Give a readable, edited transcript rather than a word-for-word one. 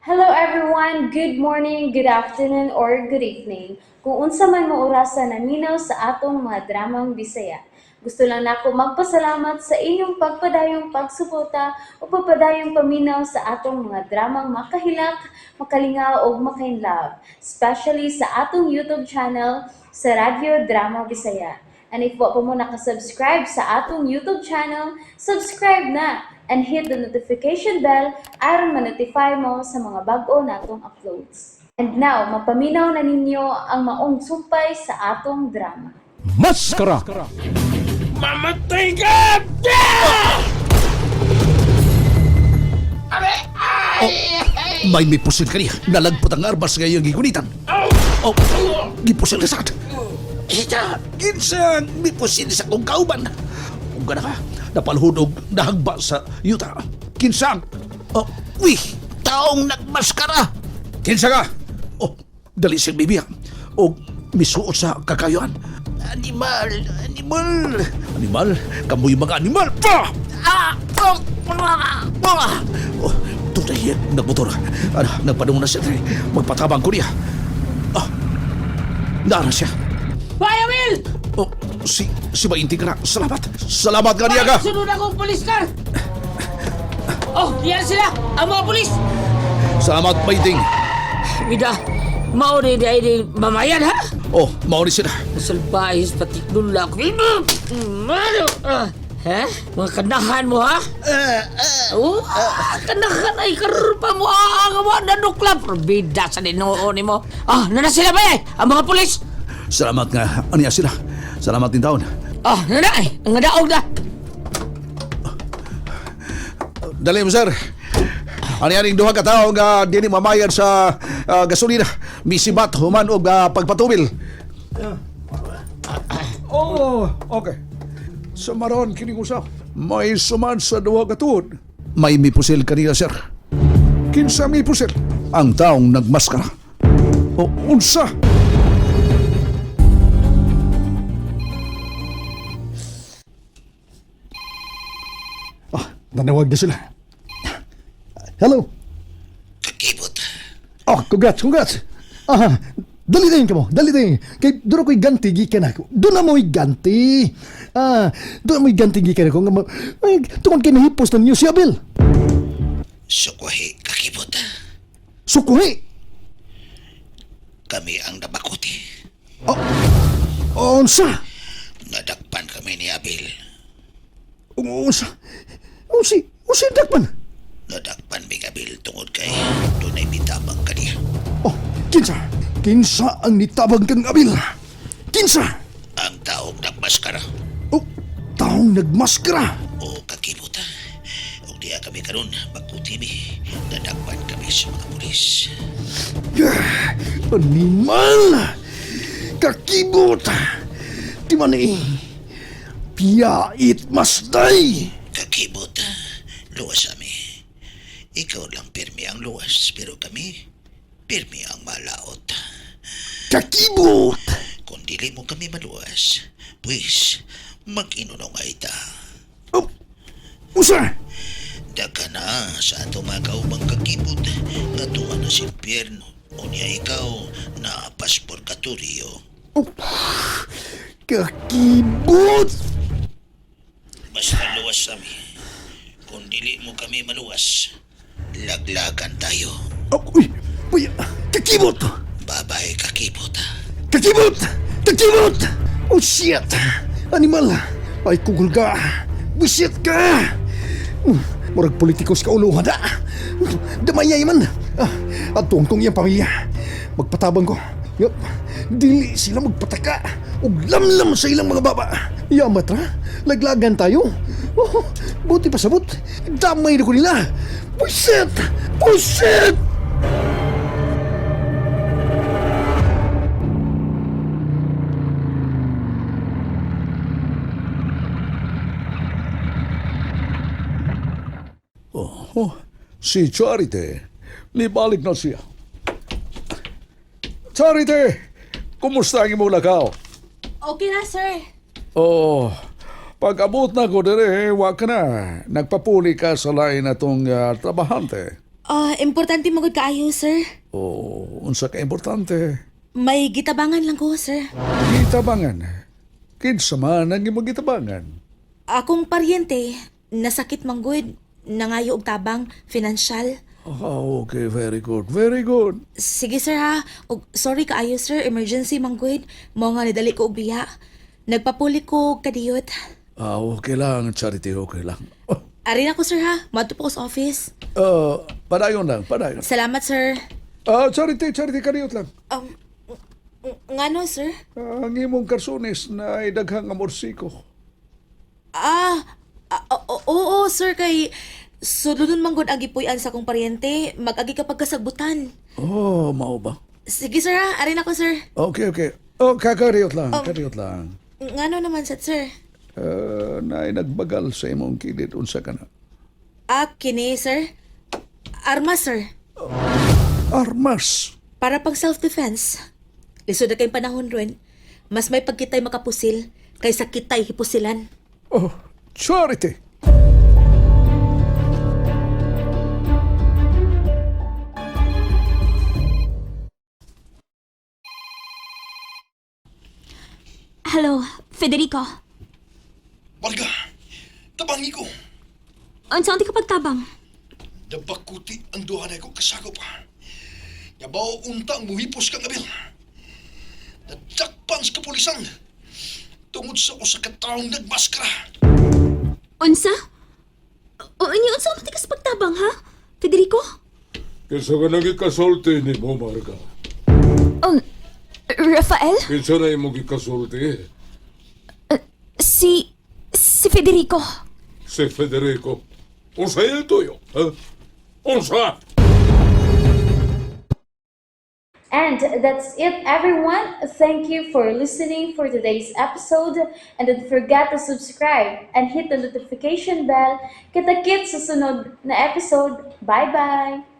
Hello everyone, good morning, good afternoon, or good evening. Kung unsa man mo orasan naminaw sa atong mga dramang Bisaya. Gusto lang nako magpasalamat sa inyong pagpadayong pagsuporta o pagpadayong paminaw sa atong mga dramang makahilak, makalingaw o makainlove, especially sa atong YouTube channel sa Radyo Drama Bisaya. And if wa pa mo nakasubscribe sa atong YouTube channel, subscribe na and hit the notification bell aron ma-notify mo sa mga bag-o natong uploads. And now, mapaminaw na ninyo ang maong sumpay sa atong drama. Maskara! Mamatay ka! May pusil ka niya. Nalagpot ang armas ngayong gigunitan. Oh, gipusil ka sakit. Ginsang may pusil sa kong kauban. Kung gana ka, napalhudog nahagba sa yuta. Kinsang! Oh, wih! Taong nagmaskara! Kinsa ka! Oh, dali siyang bibiyak. O misuot sa kakayuan. Animal! Animal! Animal? Kamoy mga animal! Pa! Oh, tunay yan, nagmotor. Nagpadung na siya. Magpatabang ko niya. Ah, naara siya. Waya, Will! Oh, si Mainti ka na. Salamat. Salamat ka niya ka. Sunod akong polis car! Oh, yan sila! Ang mga polis! Salamat, Mainting. Mida, mauni di ay mamayan, ha? Oh, mauni sila. Salbahis, patiknula ko. Ha? Mga kanahan mo, ha? Kanahan ay karupa mo. Ang mga nanuklap. Bida sa dinuon mo. Nana sila ba eh? Ang mga polis? Salamat nga. Aniya sila. Salamat din taon. Nana eh. Ang daog na. Dali mo, sir. Aniyaning duha ka tao nga dini mamayad sa gasolina. Misibat, human o pagpatubil. Oh, okay. Sa maron kining usap. May suman sa duha ka tuod. May mipusil kanina, sir. Kinsa mipusil? Ang taong nagmaskara. O unsa? Nanawag na sila. Hello? Kakibot. Oh, congrats. Dali ka mo. Kay doon ako'y ganti gikan ako. Doon na mo'y ganti. Doon mo'y ganti gikan ako. Ay, tungkol kayo nahipos ng New Siabil. Sukwahi, kakibot. Sukuhi. Kami ang nabakuti. Unsa? Nadakpan kami ni Abil. Unsa dakpan? Nadakpan mi Abil tungod kay doon ay bitabang kaniya. Oh, kinsa ang nitabang kang abil? Kinsa? Ang taong nagmaskara. Oh, taong nagmaskara. O kakibot. O diya kami karon bakuti mi. Nadakpan kami sa mga pulis. Animal! Kakibot! Di man piyait masday! Kakibot. Luwas kami. Ikaw lang pirmi ang luwas, pero kami pirmi ang malaot. Kakibot! Kung dili mo kami maluwas, pues mag-inunong ay ta. Oh, usa! Daga na sa ato mga kaumang kakibot nga tuwa na si Pierno o niya ikaw na pasporkatoryo. Oh, kakibot! Basta luwas kami. Kung dili mo kami maluwas, laglagan tayo. Oh, uy, kakibot! Babay kakibot. Kakibot! Kakibot! Oh, shit! Animal! Ay, kugul ka! Buisit ka! Murag politikos ka uluhan na! Damayay man! At tungtong iyang pamilya. Magpatabang ko. Yup, dili sila magpataka. O lamlam sa ilang mga baba. Yamat ra, laglagan tayo. Oh, buti pa sabot. Damay na ko nila. Buisit! Buisit! Oh, si Charity. Nibalik na siya. Charity! Kumusta ang imong lakaw? Okay na, sir. Oh, pag abot na ko dire, wa ka na. Nagpapuli ka sa lain atong trabahante. Importante magod kaayo, sir. Oh, unsa ka importante? May gitabangan lang ko, sir. Gitabangan. Kinsa man ang imong gitabangan? Akong paryente, nasakit manggod, nangayo og tabang, financial. Oh, okay, very good, very good. Sige, sir ha. Og, sorry kaayo, sir. Emergency manggod. Mao nga nidali ko og biya. Nagpapuli ko og kadiyot. Okay lang, Charity, okay lang. Oh, Ari na ko, sir ha. Madto po ko sa office. padayon lang, padayon. Salamat, sir. Charity, kaniyot lang. Ngano, sir? Ang imong karsunes na idaghang amorsiko. Oo, sir. Kay suludon manggod agi puyan sa akong paryente. Mag-agi kapag kasagbutan. Oh, mao ba? Sige, sir ha. Ari na ko, sir. Okay. Oh, kariyot lang, kariyot lang. Ngano naman, sir? Na nagbagal sa imong kilid, unsa ka na? Kini, sir. Armas, sir. Armas. Para pang self-defense. Lisod na kayong panahon ron, mas may pagkitay makapusil kaysa kitay hipusilan. Oh, Charity. Hello, Federico. Balga, tabangi ko. Unsa ang kapagtabang? Dabakuti ang duha na ko kasakop. Yabaw untang muhipos kang abil. Nadakpan sa kapulisan. Tungod sa usa ka taong nagmaskara. Unsa? O inyo unsa ang matikas pagtabang ha? Federico? Kinsa ka nagikasulti ni mo, Marga? Rafael? Kinsa na imong gikasulti? Si Federico. Si Federico. Unsa yun tuyo? Ha? Unsa? And that's it, everyone. Thank you for listening for today's episode. And don't forget to subscribe and hit the notification bell. Kita-kits sa sunod na episode. Bye-bye!